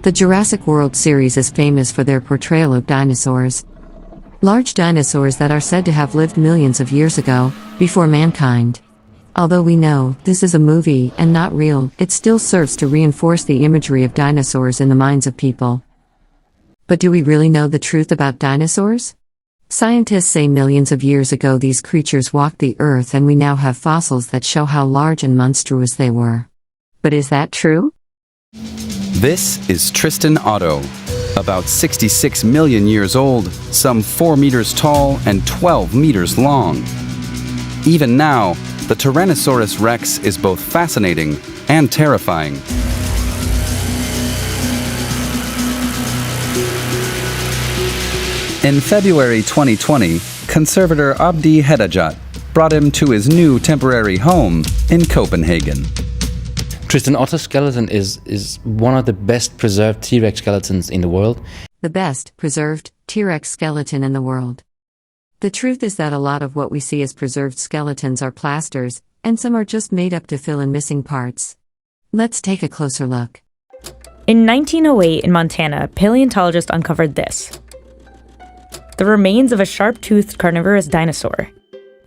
The Jurassic World series is famous for their portrayal of dinosaurs. Large dinosaurs that are said to have lived millions of years ago, before mankind. Although we know this is a movie and not real, it still serves to reinforce the imagery of dinosaurs in the minds of people. But do we really know the truth about dinosaurs? Scientists say millions of years ago these creatures walked the earth, and we now have fossils that show how large and monstrous they were. But is that true? This is Tristan Otto, about 66 million years old, some 4 meters tall and 12 meters long. Even now, the Tyrannosaurus rex is both fascinating and terrifying. In February 2020, conservator Abdi Hedajat brought him to his new temporary home in Copenhagen. Tristan Otto's skeleton is one of the best preserved T-Rex skeletons in the world. The best preserved T-Rex skeleton in the world. The truth is that a lot of what we see as preserved skeletons are plasters, and some are just made up to fill in missing parts. Let's take a closer look. In 1908 in Montana, paleontologists uncovered this. The remains of a sharp-toothed carnivorous dinosaur.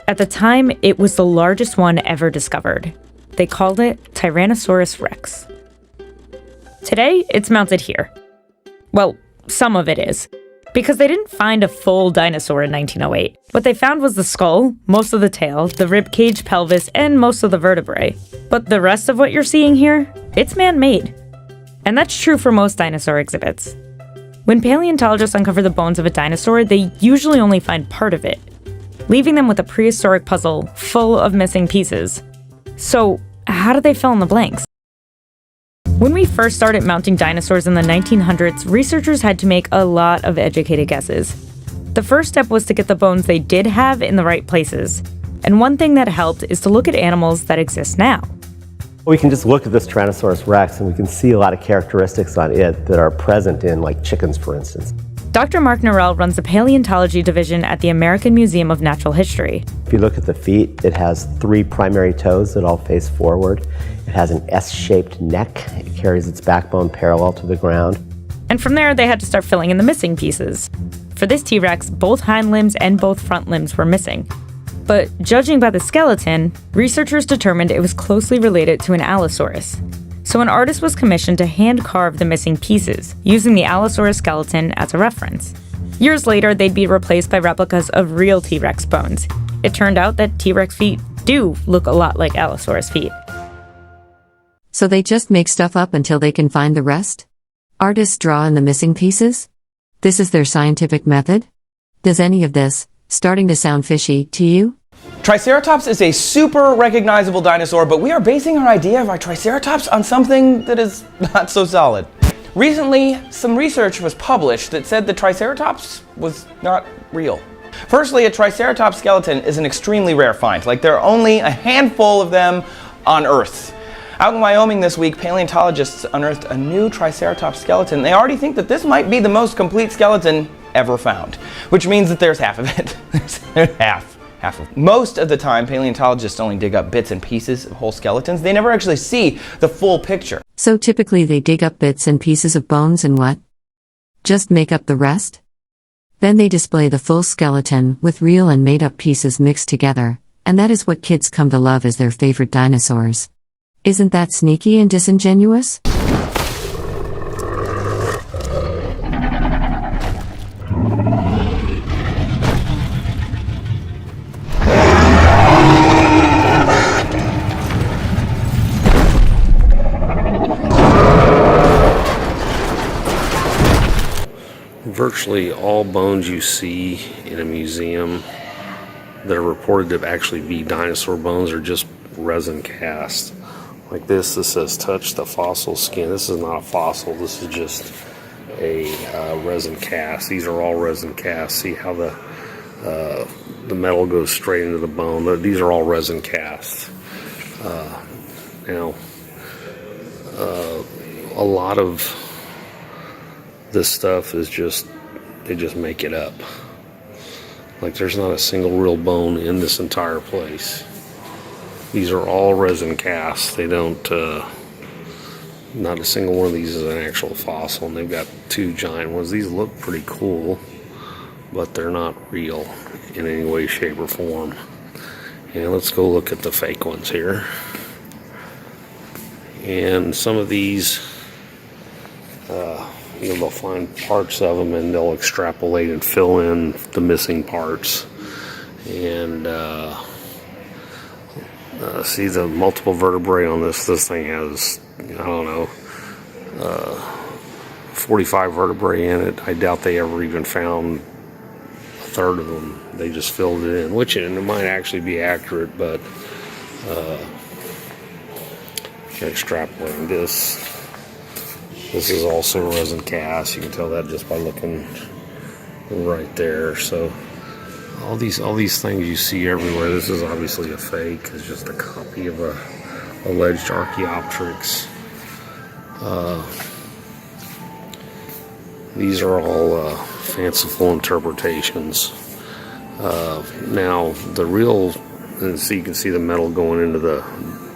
At the time, it was the largest one ever discovered. They called it Tyrannosaurus rex. Today, it's mounted here. Well, some of it is. Because they didn't find a full dinosaur in 1908. What they found was the skull, most of the tail, the ribcage, pelvis, and most of the vertebrae. But the rest of what you're seeing here, it's man-made. And that's true for most dinosaur exhibits. When paleontologists uncover the bones of a dinosaur, they usually only find part of it, leaving them with a prehistoric puzzle full of missing pieces. So, how do they fill in the blanks? When we first started mounting dinosaurs in the 1900s, researchers had to make a lot of educated guesses. The first step was to get the bones they did have in the right places. And one thing that helped is to look at animals that exist now. We can just look at this Tyrannosaurus rex and we can see a lot of characteristics on it that are present in, like, chickens, for instance. Dr. Mark Norell runs the paleontology division at the American Museum of Natural History. If you look at the feet, it has 3 primary toes that all face forward. It has an S-shaped neck. It carries its backbone parallel to the ground. And from there, they had to start filling in the missing pieces. For this T-Rex, both hind limbs and both front limbs were missing. But judging by the skeleton, researchers determined it was closely related to an Allosaurus. So an artist was commissioned to hand-carve the missing pieces, using the Allosaurus skeleton as a reference. Years later, they'd be replaced by replicas of real T-Rex bones. It turned out that T-Rex feet do look a lot like Allosaurus feet. So they just make stuff up until they can find the rest? Artists draw in the missing pieces? This is their scientific method? Does any of this starting to sound fishy to you? Triceratops is a super recognizable dinosaur, but we are basing our idea of our Triceratops on something that is not so solid. Recently, some research was published that said the Triceratops was not real. Firstly, a Triceratops skeleton is an extremely rare find. Like, there are only a handful of them on Earth. Out in Wyoming this week, paleontologists unearthed a new Triceratops skeleton. They already think that this might be the most complete skeleton ever found, which means that there's half of it. There's half of it. Most of the time, paleontologists only dig up bits and pieces of whole skeletons. They never actually see the full picture. So typically they dig up bits and pieces of bones and what? Just make up the rest? Then they display the full skeleton with real and made-up pieces mixed together, and that is what kids come to love as their favorite dinosaurs. Isn't that sneaky and disingenuous? Virtually all bones you see in a museum that are reported to actually be dinosaur bones are just resin cast. Like this says touch the fossil skin. This is not a fossil, this is just a resin cast. These are all resin casts. See how the metal goes straight into the bone. These are all resin casts. Now, a lot of this stuff is just, they just make it up. Like there's not a single real bone in this entire place. These are all resin casts. They don't Not a single one of these is an actual fossil, and they've got two giant ones. These look pretty cool, but they're not real in any way, shape, or form. And let's go look at the fake ones here. And some of these, they'll find parts of them and they'll extrapolate and fill in the missing parts. And see the multiple vertebrae on this. This thing has, 45 vertebrae in it. I doubt they ever even found a third of them. They just filled it in, which it might actually be accurate, but extrapolating this. This is also resin cast. You can tell that just by looking right there. So all these things you see everywhere. This is obviously a fake. It's just a copy of a alleged Archaeopteryx. These are all fanciful interpretations. Now the real, and so you can see the metal going into the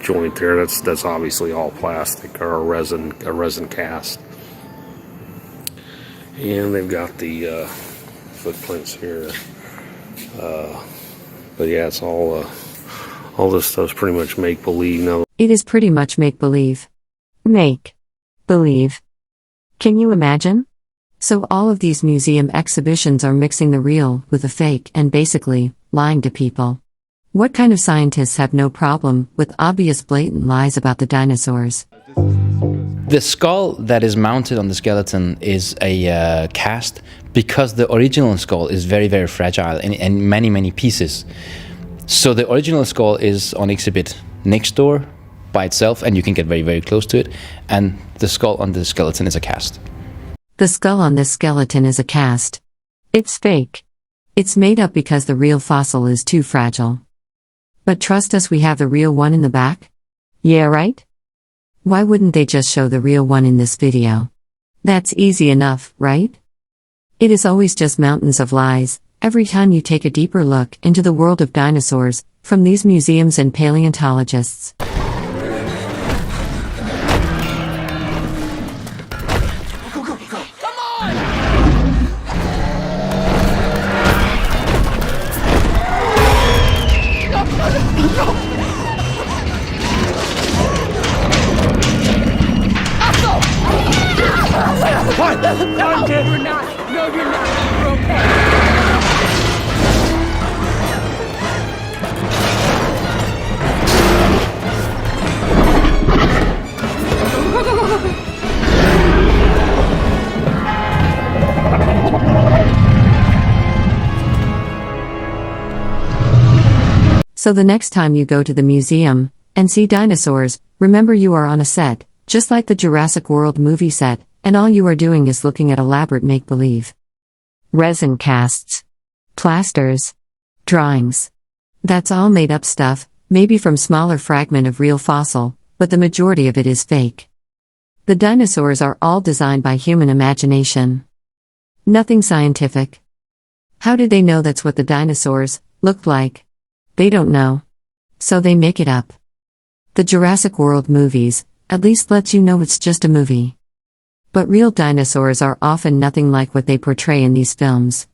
joint there. That's obviously all plastic or a resin cast. And they've got the footprints here. But yeah, it's all this stuff's pretty much make believe now. It is pretty much make believe. Make believe. Can you imagine? So all of these museum exhibitions are mixing the real with the fake and basically lying to people. What kind of scientists have no problem with obvious blatant lies about the dinosaurs? The skull that is mounted on the skeleton is a cast because the original skull is very, very fragile in many, many pieces. So the original skull is on exhibit next door by itself, and you can get very, very close to it. And the skull on the skeleton is a cast. The skull on this skeleton is a cast. It's fake. It's made up because the real fossil is too fragile. But trust us, we have the real one in the back? Yeah, right? Why wouldn't they just show the real one in this video? That's easy enough, right? It is always just mountains of lies, every time you take a deeper look into the world of dinosaurs, from these museums and paleontologists. No, you're not. No, you're not. You're okay. So the next time you go to the museum and see dinosaurs, remember you are on a set, just like the Jurassic World movie set, and all you are doing is looking at elaborate make-believe. Resin casts. Plasters. Drawings. That's all made-up stuff, maybe from smaller fragment of real fossil, but the majority of it is fake. The dinosaurs are all designed by human imagination. Nothing scientific. How did they know that's what the dinosaurs looked like? They don't know. So they make it up. The Jurassic World movies, at least lets you know it's just a movie. But real dinosaurs are often nothing like what they portray in these films.